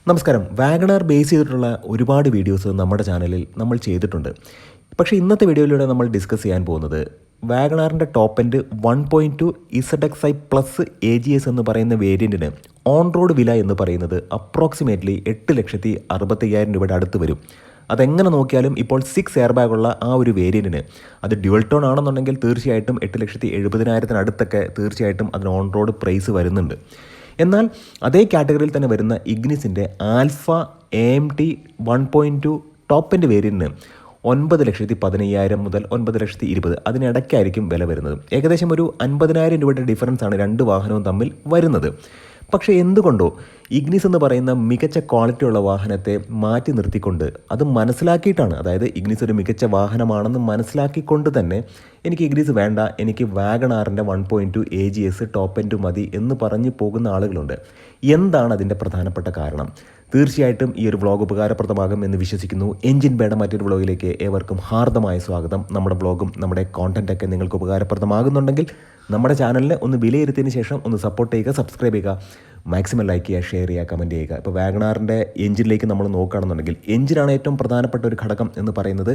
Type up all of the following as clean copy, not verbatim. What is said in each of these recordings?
നമസ്കാരം. Wagon R base ചെയ്തിട്ടുള്ള ഒരുപാട് വീഡിയോസ് നമ്മുടെ ചാനലിൽ നമ്മൾ ചെയ്തിട്ടുണ്ട്. പക്ഷേ ഇന്നത്തെ വീഡിയോയിലൂടെ നമ്മൾ ഡിസ്കസ് ചെയ്യാൻ പോകുന്നത് വാഗണാറിൻ്റെ top end 1.2 ZXi plus AGS എന്ന് പറയുന്ന വേരിയൻറ്റിന് ഓൺ റോഡ് വില എന്ന് പറയുന്നത് അപ്രോക്സിമേറ്റ്ലി 8,60,50,000 രൂപയുടെ അടുത്ത് വരും. അതെങ്ങനെ നോക്കിയാലും ഇപ്പോൾ 6 എയർ ബാഗുള്ള ആ ഒരു വേരിയൻറ്റിന് അത് ഡ്യുവൽ ടോൺ ആണെന്നുണ്ടെങ്കിൽ തീർച്ചയായിട്ടും 8,70,000 അടുത്തൊക്കെ തീർച്ചയായിട്ടും അതിന് ഓൺ റോഡ് പ്രൈസ് വരുന്നുണ്ട്. എന്നാൽ അതേ കാറ്റഗറിയിൽ തന്നെ വരുന്ന ഇഗ്നിസിൻ്റെ ആൽഫ AMT 1.2 ടോപ്പ് എൻഡ് വേരിയൻറ്റിന് 9,15,000 മുതൽ 9,20,000 അതിനിടയ്ക്കായിരിക്കും വില വരുന്നത്. ഏകദേശം ഒരു 50,000 രൂപയുടെ ഡിഫറൻസാണ് രണ്ട് വാഹനവും തമ്മിൽ വരുന്നത്. പക്ഷേ എന്തുകൊണ്ടോ ഇഗ്നിസ് എന്ന് പറയുന്ന മികച്ച ക്വാളിറ്റി ഉള്ള വാഹനത്തെ മാറ്റി നിർത്തിക്കൊണ്ട് അത് മനസ്സിലാക്കിയിട്ടാണ്, അതായത് ഇഗ്നിസ് ഒരു മികച്ച വാഹനമാണെന്ന് മനസ്സിലാക്കിക്കൊണ്ട് തന്നെ എനിക്ക് ഇഗ്നിസ് വേണ്ട, എനിക്ക് വാഗണാറിൻ്റെ 1.2 AGS ടോപ്പ് എൻഡ് മതി എന്ന് പറഞ്ഞ് പോകുന്ന ആളുകളുണ്ട്. എന്താണ് അതിൻ്റെ പ്രധാനപ്പെട്ട കാരണം? തീർച്ചയായിട്ടും ഈ ഒരു വ്ളോഗ് ഉപകാരപ്രദമാകും എന്ന് വിശ്വസിക്കുന്നു. എൻജിൻ ബേയുടെ മറ്റൊരു വ്ളോഗിലേക്ക് ഏവർക്കും ഹാർദമായ സ്വാഗതം. നമ്മുടെ വ്ളോഗും നമ്മുടെ കോണ്ടൻറ്റൊക്കെ നിങ്ങൾക്ക് ഉപകാരപ്രദമാകുന്നുണ്ടെങ്കിൽ നമ്മുടെ ചാനലിനെ ഒന്ന് വിലയിരുത്തിയതിന് ശേഷം ഒന്ന് സപ്പോർട്ട് ചെയ്യുക, സബ്സ്ക്രൈബ് ചെയ്യുക, മാക്സിമം ലൈക്ക് ചെയ്യുക, ഷെയർ ചെയ്യുക, കമൻറ്റ് ചെയ്യുക. ഇപ്പോൾ വാഗണാറിൻ്റെ എഞ്ചിനിലേക്ക് നമ്മൾ നോക്കുകയാണെന്നുണ്ടെങ്കിൽ എഞ്ചിനാണ് ഏറ്റവും പ്രധാനപ്പെട്ട ഒരു ഘടകം എന്ന് പറയുന്നത്.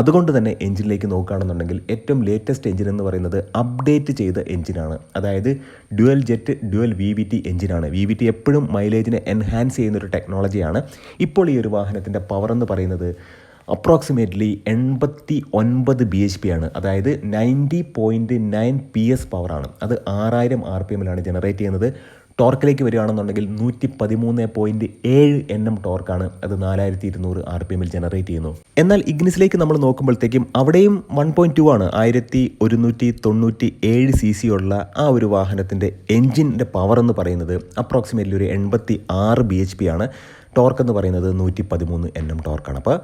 അതുകൊണ്ട് തന്നെ എഞ്ചിനിലേക്ക് നോക്കുകയാണെന്നുണ്ടെങ്കിൽ ഏറ്റവും ലേറ്റസ്റ്റ് എഞ്ചിൻ എന്ന് പറയുന്നത് അപ്ഡേറ്റ് ചെയ്ത എഞ്ചിനാണ്. അതായത് ഡ്യുവൽ ജെറ്റ് ഡ്യുവൽ VVT എഞ്ചിനാണ്. VVT എപ്പോഴും മൈലേജിനെ എൻഹാൻസ് ചെയ്യുന്നൊരു ടെക്നോളജിയാണ്. ഇപ്പോൾ ഈ ഒരു വാഹനത്തിൻ്റെ പവർ എന്ന് പറയുന്നത് അപ്രോക്സിമേറ്റ്ലി 89 BHP ആണ്. അതായത് 90.9 PS പവറാണ്. അത് 6000 RPM ജനറേറ്റ് ചെയ്യുന്നത്. ടോർക്കിലേക്ക് വരികയാണെന്നുണ്ടെങ്കിൽ 113.7 Nm ടോർക്കാണ്. അത് 4200 RPM ജനറേറ്റ് ചെയ്യുന്നു. എന്നാൽ ഇഗ്നിസിലേക്ക് നമ്മൾ നോക്കുമ്പോഴത്തേക്കും അവിടെയും 1.2 ആണ്. 1197 cc ഉള്ള ആ ഒരു വാഹനത്തിൻ്റെ എൻജിൻ്റെ പവർ എന്ന് പറയുന്നത് അപ്രോക്സിമേറ്റ്ലി ഒരു 86 BHP ആണ്. ടോർക്ക് എന്ന് പറയുന്നത് 113 Nm ടോർക്കാണ്. അപ്പോൾ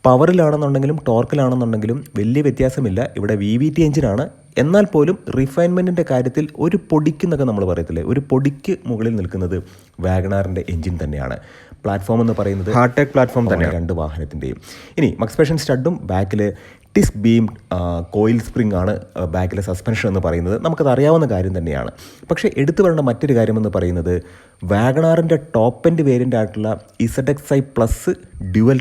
പവറിലാണെന്നുണ്ടെങ്കിലും ടോർക്കിലാണെന്നുണ്ടെങ്കിലും വലിയ വ്യത്യാസമില്ല. ഇവിടെ VVT എഞ്ചിനാണ്. എന്നാൽ പോലും റിഫൈൻമെൻറ്റിൻ്റെ കാര്യത്തിൽ ഒരു പൊടിക്കെന്നൊക്കെ നമ്മൾ പറയത്തില്ലേ, ഒരു പൊടിക്ക് മുകളിൽ നിൽക്കുന്നത് വാഗണാറിൻ്റെ എഞ്ചിൻ തന്നെയാണ്. പ്ലാറ്റ്ഫോം എന്ന് പറയുന്നത് ഹാർടെക് പ്ലാറ്റ്ഫോം തന്നെയാണ് രണ്ട് വാഹനത്തിൻ്റെയും. ഇനി മക്സ്പെഷൻ സ്റ്റഡും ബാക്കിൽ ടിസ് ബീം കോയിൽ സ്പ്രിംഗ് ആണ് ബാക്കിലെ സസ്പെൻഷൻ എന്ന് പറയുന്നത്. നമുക്കത് അറിയാവുന്ന കാര്യം തന്നെയാണ്. പക്ഷേ എടുത്തു പറയേണ്ട മറ്റൊരു കാര്യമെന്ന് പറയുന്നത് വാഗണാറിൻ്റെ ടോപ്പ് എൻഡ് വേരിയൻ്റ് ആയിട്ടുള്ള ZXi പ്ലസ് ഡ്യുവൽ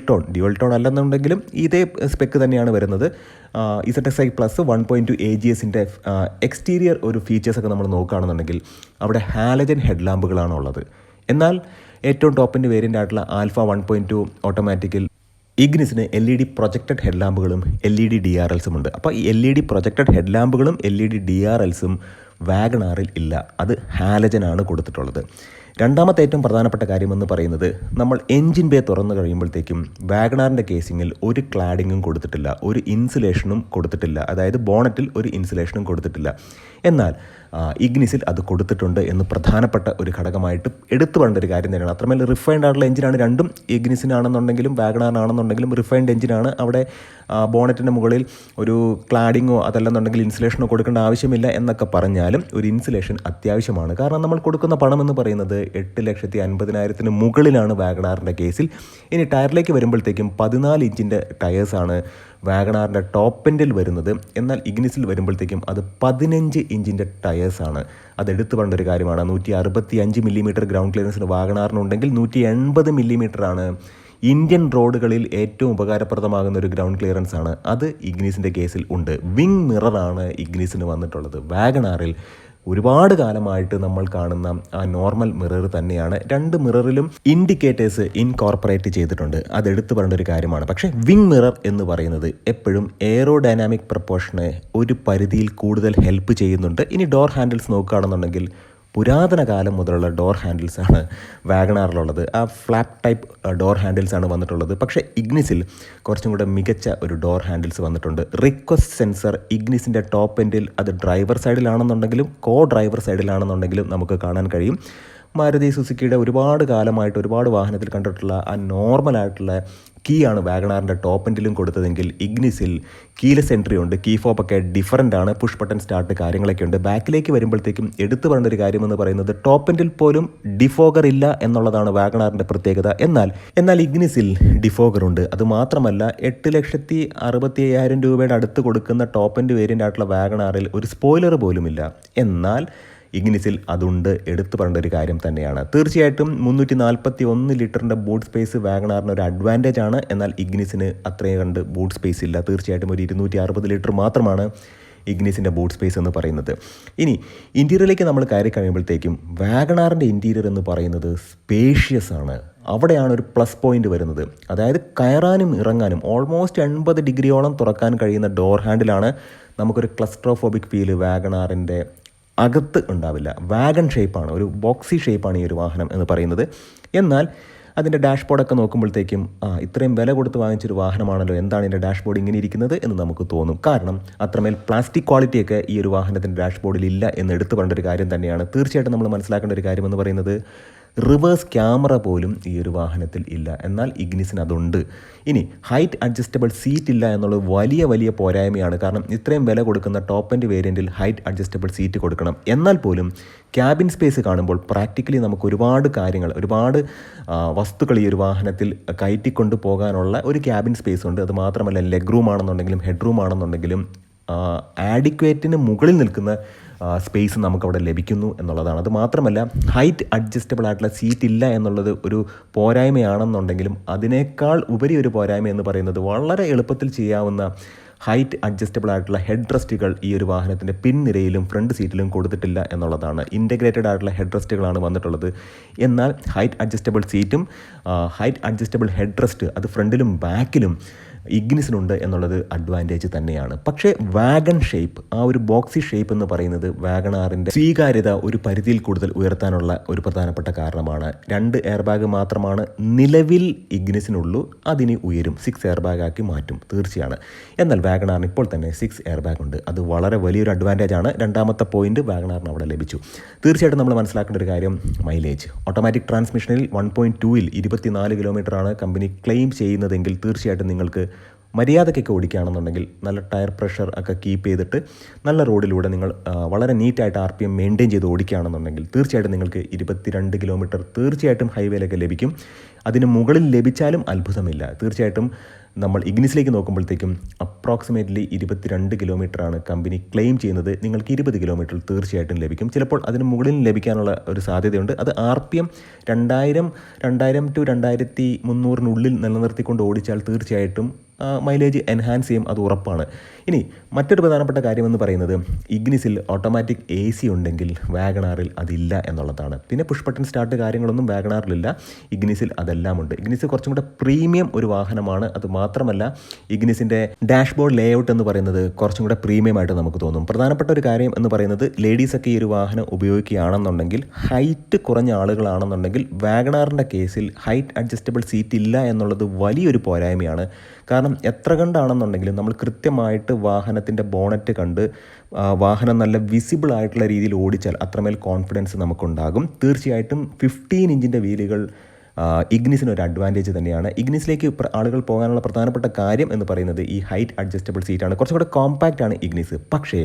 ടോൺ അല്ലെന്നുണ്ടെങ്കിലും ഇതേ സ്പെക്ക് തന്നെയാണ് വരുന്നത്. ZXi പ്ലസ് 1.2 AGSൻ്റെ എക്സ്റ്റീരിയർ ഒരു ഫീച്ചേഴ്സൊക്കെ നമ്മൾ നോക്കുകയാണെന്നുണ്ടെങ്കിൽ അവിടെ ഹാലജൻ ഹെഡ് ലാമ്പുകളാണ് ഉള്ളത്. എന്നാൽ ഏറ്റവും ടോപ്പ് എൻഡ് വേരിയൻ്റ് ആയിട്ടുള്ള ആൽഫ 1.2 ഓട്ടോമാറ്റിക്കിൽ ഇഗ്നിസിന് LED പ്രൊജക്റ്റഡ് ഹെഡ് ലാമ്പുകളും LED DRLസും ഉണ്ട്. അപ്പോൾ ഈ LED പ്രൊജക്റ്റഡ് ഹെഡ് ലാമ്പുകളും LED DRLസും വാഗണാറിൽ ഇല്ല. അത് ഹാലജനാണ് കൊടുത്തിട്ടുള്ളത്. രണ്ടാമത്തെ ഏറ്റവും പ്രധാനപ്പെട്ട കാര്യമെന്ന് പറയുന്നത് നമ്മൾ എൻജിൻ ബേ തുറന്നു കഴിയുമ്പോഴത്തേക്കും വാഗണാറിൻ്റെ കേസിങ്ങിൽ ഒരു ക്ലാഡിങ്ങും കൊടുത്തിട്ടില്ല, ഒരു ഇൻസുലേഷനും കൊടുത്തിട്ടില്ല. അതായത് ബോണറ്റിൽ ഒരു ഇൻസുലേഷനും കൊടുത്തിട്ടില്ല. എന്നാൽ ഇഗ്നിസിൽ അത് കൊടുത്തിട്ടുണ്ട് എന്ന് പ്രധാനപ്പെട്ട ഒരു ഘടകമായിട്ട് എടുത്തു പറയേണ്ട ഒരു കാര്യം തന്നെയാണ്. അത്രമേൽ റിഫൈൻഡ് ആയിട്ടുള്ള എഞ്ചിനാണ് രണ്ടും. ഇഗ്നിസിനാണെന്നുണ്ടെങ്കിലും വാഗണാറിനാണെന്നുണ്ടെങ്കിലും റിഫൈൻഡ് എഞ്ചിനാണ്. അവിടെ ബോണറ്റിൻ്റെ മുകളിൽ ഒരു ക്ലാഡിങ്ങോ അതല്ലെന്നുണ്ടെങ്കിൽ ഇൻസുലേഷനോ കൊടുക്കേണ്ട ആവശ്യമില്ല എന്നൊക്കെ പറഞ്ഞാലും ഒരു ഇൻസുലേഷൻ അത്യാവശ്യമാണ്. കാരണം നമ്മൾ കൊടുക്കുന്ന പണം എന്ന് പറയുന്നത് 8,50,000 മുകളിലാണ് വാഗണാറിൻ്റെ കേസിൽ. ഇനി ടയറിലേക്ക് വരുമ്പോഴത്തേക്കും 14 ഇഞ്ചിൻ്റെ ടയേഴ്സാണ് വാഗണാറിൻ്റെ ടോപ്പ് എൻഡിൽ വരുന്നത്. എന്നാൽ ഇഗ്നിസിൽ വരുമ്പോഴത്തേക്കും അത് 15 ഇഞ്ചിൻ്റെ ടയേഴ്സാണ്. അത് എടുത്തു പറയേണ്ട ഒരു കാര്യമാണ്. 165 mm ഗ്രൗണ്ട് ക്ലിയറൻസിന് വാഗണാറിനുണ്ടെങ്കിൽ 180 mm ആണ് ഇന്ത്യൻ റോഡുകളിൽ ഏറ്റവും ഉപകാരപ്രദമാകുന്ന ഒരു ഗ്രൗണ്ട് ക്ലിയറൻസ് ആണ്. അത് ഇഗ്നിസിൻ്റെ കേസിൽ ഉണ്ട്. വിങ് മിററാണ് ഇഗ്നിസിന് വന്നിട്ടുള്ളത്. വാഗണാറിൽ ഒരുപാട് കാലമായിട്ട് നമ്മൾ കാണുന്ന ആ നോർമൽ മിറർ തന്നെയാണ്. രണ്ട് മിററിലും ഇൻഡിക്കേറ്റേഴ്സ് ഇൻകോർപ്പറേറ്റ് ചെയ്തിട്ടുണ്ട്. അത് എടുത്തു പറയേണ്ട ഒരു കാര്യമാണ്. പക്ഷേ വിങ് മിറർ എന്ന് പറയുന്നത് എപ്പോഴും എയറോഡൈനാമിക് പ്രപ്പോർഷനെ ഒരു പരിധിയിൽ കൂടുതൽ ഹെൽപ്പ് ചെയ്യുന്നുണ്ട്. ഇനി ഡോർ ഹാൻഡിൽസ് നോക്കുകയാണെന്നുണ്ടെങ്കിൽ പുരാതന കാലം മുതലുള്ള ഡോർ ഹാൻഡിൽസാണ് വാഗണാറിലുള്ളത്. ആ ഫ്ലാപ്പ് ടൈപ്പ് ഡോർ ഹാൻഡിൽസാണ് വന്നിട്ടുള്ളത്. പക്ഷേ ഇഗ്നിസിൽ കുറച്ചും കൂടെ മികച്ച ഒരു ഡോർ ഹാൻഡിൽസ് വന്നിട്ടുണ്ട്. റിക്വസ്റ്റ് സെൻസർ ഇഗ്നിസിൻ്റെ ടോപ്പ് എൻഡിൽ അത് ഡ്രൈവർ സൈഡിലാണെന്നുണ്ടെങ്കിലും ഡ്രൈവർ സൈഡിലാണെന്നുണ്ടെങ്കിലും നമുക്ക് കാണാൻ കഴിയും. മാരുതി സുസുക്കിയുടെ ഒരുപാട് കാലമായിട്ട് ഒരുപാട് വാഹനത്തിൽ കണ്ടിട്ടുള്ള ആ നോർമലായിട്ടുള്ള കീ ആണ് വാഗണാറിൻ്റെ ടോപ്പ് എൻഡിലും കൊടുത്തതെങ്കിൽ ഇഗ്നിസിൽ കീലെസ് എൻട്രി ഉണ്ട്. കീ ഫോപ്പ് ഒക്കെ ഡിഫറൻ്റ് ആണ്. പുഷ് ബട്ടൺ സ്റ്റാർട്ട് കാര്യങ്ങളൊക്കെ ഉണ്ട്. ബാക്കിലേക്ക് വരുമ്പോഴത്തേക്കും എടുത്തു പറയേണ്ട ഒരു കാര്യമെന്ന് പറയുന്നത് ടോപ്പ് എൻഡിൽ പോലും ഡിഫോഗർ ഇല്ല എന്നുള്ളതാണ് വാഗണാറിൻ്റെ പ്രത്യേകത. എന്നാൽ ഇഗ്നിസിൽ ഡിഫോഗർ ഉണ്ട്. അതുമാത്രമല്ല 8,60,50,000 രൂപയുടെ അടുത്ത് കൊടുക്കുന്ന ടോപ്പ് എൻഡ് വേരിയൻ്റ് ആയിട്ടുള്ള വാഗണാറിൽ ഒരു സ്പോയിലർ പോലുമില്ല. എന്നാൽ ഇഗ്നിസിൽ അതുണ്ട്, എടുത്തു പറയേണ്ട ഒരു കാര്യം തന്നെയാണ്. തീർച്ചയായിട്ടും 341 ലിറ്ററിൻ്റെ ബൂട്ട് സ്പേസ് വാഗണാറിന് ഒരു അഡ്വാൻറ്റേജ് ആണ്. എന്നാൽ ഇഗ്നിസിന് അത്രയും കണ്ട് ബൂട്ട് സ്പേസ് ഇല്ല. തീർച്ചയായിട്ടും ഒരു 260 ലിറ്റർ മാത്രമാണ് ഇഗ്നിസിൻ്റെ ബൂട്ട് സ്പേസ് എന്ന് പറയുന്നത്. ഇനി ഇൻറ്റീരിയറിലേക്ക് നമ്മൾ കയറി കഴിയുമ്പോഴത്തേക്കും വാഗണാറിൻ്റെ ഇൻറ്റീരിയർ എന്ന് പറയുന്നത് സ്പേഷ്യസ് ആണ്. അവിടെയാണ് ഒരു പ്ലസ് പോയിന്റ് വരുന്നത്. അതായത് കയറാനും ഇറങ്ങാനും ഓൾമോസ്റ്റ് 80 ഡിഗ്രിയോളം തുറക്കാൻ കഴിയുന്ന ഡോർ ഹാൻഡിലാണ്. നമുക്കൊരു ക്ലസ്ട്രോഫോബിക് ഫീല് വാഗണാറിൻ്റെ അകത്ത് ഉണ്ടാവില്ല. വാഗൺ ഷേപ്പാണ്, ഒരു ബോക്സി ഷേപ്പാണ് ഈ ഒരു വാഹനം എന്ന് പറയുന്നത്. എന്നാൽ അതിൻ്റെ ഡാഷ്ബോർഡൊക്കെ നോക്കുമ്പോഴത്തേക്കും ഇത്രയും വില കൊടുത്ത് വാങ്ങിച്ചൊരു വാഹനമാണല്ലോ, എന്താണ് ഇതിൻ്റെ ഡാഷ്ബോർഡ് ഇങ്ങനെ ഇരിക്കുന്നത് എന്ന് നമുക്ക് തോന്നും. കാരണം അത്രമേൽ പ്ലാസ്റ്റിക് ക്വാളിറ്റിയൊക്കെ ഈ ഒരു വാഹനത്തിൻ്റെ ഡാഷ്ബോർഡിൽ ഇല്ല എന്ന് എടുത്തു പറഞ്ഞ ഒരു കാര്യം തന്നെയാണ്. തീർച്ചയായിട്ടും നമ്മൾ മനസ്സിലാക്കേണ്ട ഒരു കാര്യമെന്ന് പറയുന്നത് റിവേഴ്സ് ക്യാമറ പോലും ഈ ഒരു വാഹനത്തിൽ ഇല്ല. എന്നാൽ ഇഗ്നിസിന് അതുണ്ട്. ഇനി ഹൈറ്റ് അഡ്ജസ്റ്റബിൾ സീറ്റ് ഇല്ല എന്നുള്ളത് വലിയ പോരായ്മയാണ്. കാരണം ഇത്രയും വില കൊടുക്കുന്ന ടോപ്പ് എൻഡ് വേരിയൻറ്റിൽ ഹൈറ്റ് അഡ്ജസ്റ്റബിൾ സീറ്റ് കൊടുക്കണം. എന്നാൽ പോലും ക്യാബിൻ സ്പേസ് കാണുമ്പോൾ പ്രാക്ടിക്കലി നമുക്ക് ഒരുപാട് കാര്യങ്ങൾ, ഒരുപാട് വസ്തുക്കൾ ഈ ഒരു വാഹനത്തിൽ കയറ്റിക്കൊണ്ട് പോകാനുള്ള ഒരു ക്യാബിൻ സ്പേസ് ഉണ്ട്. അത് മാത്രമല്ല ലെഗ് റൂം ആണെന്നുണ്ടെങ്കിലും ഹെഡ് റൂം ആണെന്നുണ്ടെങ്കിലും ആഡിക്വേറ്റിന് മുകളിൽ നിൽക്കുന്ന സ്പേസ് നമുക്കവിടെ ലഭിക്കുന്നു എന്നുള്ളതാണ്. അത് മാത്രമല്ല ഹൈറ്റ് അഡ്ജസ്റ്റബിൾ ആയിട്ടുള്ള സീറ്റ് ഇല്ല എന്നുള്ളത് ഒരു പോരായ്മയാണെന്നുണ്ടെങ്കിലും അതിനേക്കാൾ ഉപരി ഒരു പോരായ്മ എന്ന് പറയുന്നത് വളരെ എളുപ്പത്തിൽ ചെയ്യാവുന്ന ഹൈറ്റ് അഡ്ജസ്റ്റബിൾ ആയിട്ടുള്ള ഹെഡ് റെസ്റ്റുകൾ ഈ ഒരു വാഹനത്തിൻ്റെ പിൻനിരയിലും ഫ്രണ്ട് സീറ്റിലും കൊടുത്തിട്ടില്ല എന്നുള്ളതാണ്. ഇൻ്റഗ്രേറ്റഡ് ആയിട്ടുള്ള ഹെഡ് റെസ്റ്റുകളാണ് വന്നിട്ടുള്ളത്. എന്നാൽ ഹൈറ്റ് അഡ്ജസ്റ്റബിൾ സീറ്റും ഹൈറ്റ് അഡ്ജസ്റ്റബിൾ ഹെഡ് റെസ്റ്റ് അത് ഫ്രണ്ടിലും ബാക്കിലും ഇഗ്നിസിനുണ്ട് എന്നുള്ളത് അഡ്വാൻറ്റേജ് തന്നെയാണ്. പക്ഷേ വാഗൺ ഷേപ്പ്, ആ ഒരു ബോക്സി ഷേപ്പ് എന്ന് പറയുന്നത് വാഗണാറിൻ്റെ സ്വീകാര്യത ഒരു പരിധിയിൽ കൂടുതൽ ഉയർത്താനുള്ള ഒരു പ്രധാനപ്പെട്ട കാരണമാണ്. 2 എയർ ബാഗ് മാത്രമാണ് നിലവിൽ ഇഗ്നിസിനുള്ളൂ. അതിന് ഉയരും, 6 എയർ ബാഗ് ആക്കി മാറ്റും തീർച്ചയാണ്. എന്നാൽ വാഗണാറിന് ഇപ്പോൾ തന്നെ 6 എയർ ബാഗ് ഉണ്ട്. അത് വളരെ വലിയൊരു അഡ്വാൻറ്റേജ് ആണ്. രണ്ടാമത്തെ പോയിന്റ് വാഗണാറിന് അവിടെ ലഭിച്ചു. തീർച്ചയായിട്ടും നമ്മൾ മനസ്സിലാക്കേണ്ട ഒരു കാര്യം മൈലേജ്. ഓട്ടോമാറ്റിക് ട്രാൻസ്മിഷനിൽ 1.2-ൽ 24 കിലോമീറ്ററാണ് കമ്പനി ക്ലെയിം ചെയ്യുന്നതെങ്കിൽ തീർച്ചയായിട്ടും നിങ്ങൾക്ക് മര്യാദയ്ക്കൊക്കെ ഓടിക്കുകയാണെന്നുണ്ടെങ്കിൽ നല്ല ടയർ പ്രഷർ ഒക്കെ കീപ്പ് ചെയ്തിട്ട് നല്ല റോഡിലൂടെ നിങ്ങൾ വളരെ നീറ്റായിട്ട് RPM മെയിൻറ്റെയിൻ ചെയ്ത് ഓടിക്കുകയാണെന്നുണ്ടെങ്കിൽ തീർച്ചയായിട്ടും നിങ്ങൾക്ക് 22 കിലോമീറ്റർ തീർച്ചയായിട്ടും ഹൈവേയിലൊക്കെ ലഭിക്കും. അതിന് മുകളിൽ ലഭിച്ചാലും അത്ഭുതമില്ല. തീർച്ചയായിട്ടും നമ്മൾ ഇഗ്നിസിലേക്ക് നോക്കുമ്പോഴത്തേക്കും അപ്രോക്സിമേറ്റ്ലി 22 കിലോമീറ്ററാണ് കമ്പനി ക്ലെയിം ചെയ്യുന്നത്. നിങ്ങൾക്ക് 20 കിലോമീറ്റർ തീർച്ചയായിട്ടും ലഭിക്കും. ചിലപ്പോൾ അതിന് മുകളിൽ ലഭിക്കാനുള്ള ഒരു സാധ്യതയുണ്ട്. അത് RPM 2000 to 2300 നിലനിർത്തിക്കൊണ്ട് ഓടിച്ചാൽ തീർച്ചയായിട്ടും മൈലേജ് എൻഹാൻസ് ചെയ്യും, അത് ഉറപ്പാണ്. ഇനി മറ്റൊരു പ്രധാനപ്പെട്ട കാര്യമെന്ന് പറയുന്നത് ഇഗ്നിസിൽ ഓട്ടോമാറ്റിക് AC ഉണ്ടെങ്കിൽ വാഗണാറിൽ അതില്ല എന്നുള്ളതാണ്. പിന്നെ പുഷ് ബട്ടൺ സ്റ്റാർട്ട് കാര്യങ്ങളൊന്നും വാഗണാറിലില്ല, ഇഗ്നിസിൽ അതെല്ലാം ഉണ്ട്. ഇഗ്നിസ് കുറച്ചും കൂടെ പ്രീമിയം ഒരു വാഹനമാണ്. അത് മാത്രമല്ല ഇഗ്നിസിൻ്റെ ഡാഷ്ബോർഡ് ലേഔട്ട് എന്ന് പറയുന്നത് കുറച്ചും കൂടെ പ്രീമിയം ആയിട്ട് നമുക്ക് തോന്നും. പ്രധാനപ്പെട്ട ഒരു കാര്യം എന്ന് പറയുന്നത് ലേഡീസൊക്കെ ഈ ഒരു വാഹനം ഉപയോഗിക്കുകയാണെന്നുണ്ടെങ്കിൽ, ഹൈറ്റ് കുറഞ്ഞ ആളുകളാണെന്നുണ്ടെങ്കിൽ വാഗണാറിൻ്റെ കേസിൽ ഹൈറ്റ് അഡ്ജസ്റ്റബിൾ സീറ്റ് ഇല്ല എന്നുള്ളത് വലിയൊരു പോരായ്മയാണ്. കാരണം എത്ര കണ്ടാണെന്നുണ്ടെങ്കിലും നമ്മൾ കൃത്യമായിട്ട് വാഹനത്തിൻ്റെ ബോണറ്റ് കണ്ട് വാഹനം നല്ല വിസിബിൾ ആയിട്ടുള്ള രീതിയിൽ ഓടിച്ചാൽ അത്രമേൽ കോൺഫിഡൻസ് നമുക്കുണ്ടാകും. തീർച്ചയായിട്ടും 15 ഇഞ്ചിൻ്റെ വീലുകൾ ഇഗ്നിസിന് ഒരു അഡ്വാൻറ്റേജ് തന്നെയാണ്. ഇഗ്നിസിലേക്ക് ആളുകൾ പോകാനുള്ള പ്രധാനപ്പെട്ട കാര്യം എന്ന് പറയുന്നത് ഈ ഹൈറ്റ് അഡ്ജസ്റ്റബിൾ സീറ്റാണ്. കുറച്ചും കൂടെ കോമ്പാക്റ്റ് ആണ് ഇഗ്നിസ്. പക്ഷേ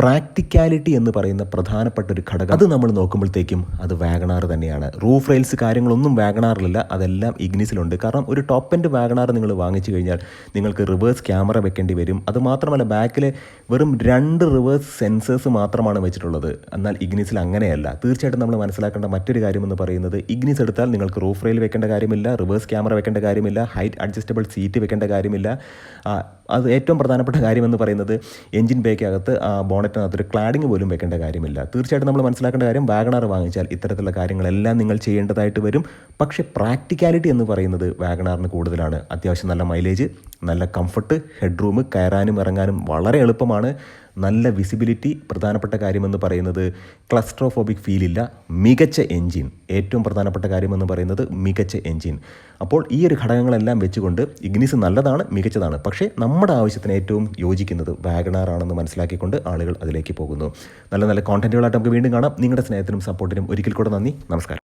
പ്രാക്ടിക്കാലിറ്റി എന്ന് പറയുന്ന പ്രധാനപ്പെട്ട ഒരു ഘടകം അത് നമ്മൾ നോക്കുമ്പോഴത്തേക്കും അത് വാഗണാർ തന്നെയാണ്. റൂഫ് റെയിൽസ് കാര്യങ്ങളൊന്നും വാഗണാറിലില്ല, അതെല്ലാം ഇഗ്നിസിലുണ്ട്. കാരണം ഒരു ടോപ്പ് എൻഡ് വാഗണാർ നിങ്ങൾ വാങ്ങിച്ചു കഴിഞ്ഞാൽ നിങ്ങൾക്ക് റിവേഴ്സ് ക്യാമറ വെക്കേണ്ടി വരും. അതുമാത്രമല്ല ബാക്കിൽ വെറും 2 റിവേഴ്സ് സെൻസേഴ്സ് മാത്രമാണ് വെച്ചിട്ടുള്ളത്. എന്നാൽ ഇഗ്നിസിൽ അങ്ങനെയല്ല. തീർച്ചയായിട്ടും നമ്മൾ മനസ്സിലാക്കേണ്ട മറ്റൊരു കാര്യമെന്ന് പറയുന്നത് ഇഗ്നിസ് എടുത്താൽ നിങ്ങൾക്ക് റൂഫ് റെയിൽ വെക്കേണ്ട കാര്യമില്ല, റിവേഴ്സ് ക്യാമറ വെക്കേണ്ട കാര്യമില്ല, ഹൈറ്റ് അഡ്ജസ്റ്റബിൾ സീറ്റ് വെക്കേണ്ട കാര്യമില്ല. അത് ഏറ്റവും പ്രധാനപ്പെട്ട കാര്യമെന്ന് പറയുന്നത് എഞ്ചിൻ ബേക്കകത്ത് ബോണറ്റിനകത്തൊരു ക്ലാഡിങ് പോലും വെക്കേണ്ട കാര്യമില്ല. തീർച്ചയായിട്ടും നമ്മൾ മനസ്സിലാക്കേണ്ട കാര്യം വാഗണാർ വാങ്ങിച്ചാൽ ഇത്തരത്തിലുള്ള കാര്യങ്ങളെല്ലാം നിങ്ങൾ ചെയ്യേണ്ടതായിട്ട് വരും. പക്ഷേ പ്രാക്ടിക്കാലിറ്റി എന്ന് പറയുന്നത് വാഗണാറിന് കൂടുതലാണ്. അത്യാവശ്യം നല്ല മൈലേജ്, നല്ല കംഫർട്ട്, ഹെഡ് റൂം, കയറാനും ഇറങ്ങാനും വളരെ എളുപ്പമാണ്, നല്ല വിസിബിലിറ്റി. പ്രധാനപ്പെട്ട കാര്യമെന്ന് പറയുന്നത് ക്ലസ്ട്രോഫോബിക് ഫീലില്ല, മികച്ച എൻജിൻ. ഏറ്റവും പ്രധാനപ്പെട്ട കാര്യമെന്ന് പറയുന്നത് മികച്ച എൻജിൻ. അപ്പോൾ ഈ ഒരു ഘടകങ്ങളെല്ലാം വെച്ചുകൊണ്ട് ഇഗ്നിസ് നല്ലതാണ്, മികച്ചതാണ്. പക്ഷേ നമ്മുടെ ആവശ്യത്തിന് ഏറ്റവും യോജിക്കുന്നത് വാഗണാർ ആണെന്ന് മനസ്സിലാക്കിക്കൊണ്ട് ആളുകൾ അതിലേക്ക് പോകുന്നു. നല്ല നല്ല കോണ്ടന്റുകളായിട്ട് നമുക്ക് വീണ്ടും കാണാം. നിങ്ങളുടെ സ്നേഹത്തിനും സപ്പോർട്ടിനും ഒരിക്കൽ കൂടെ നന്ദി. നമസ്കാരം.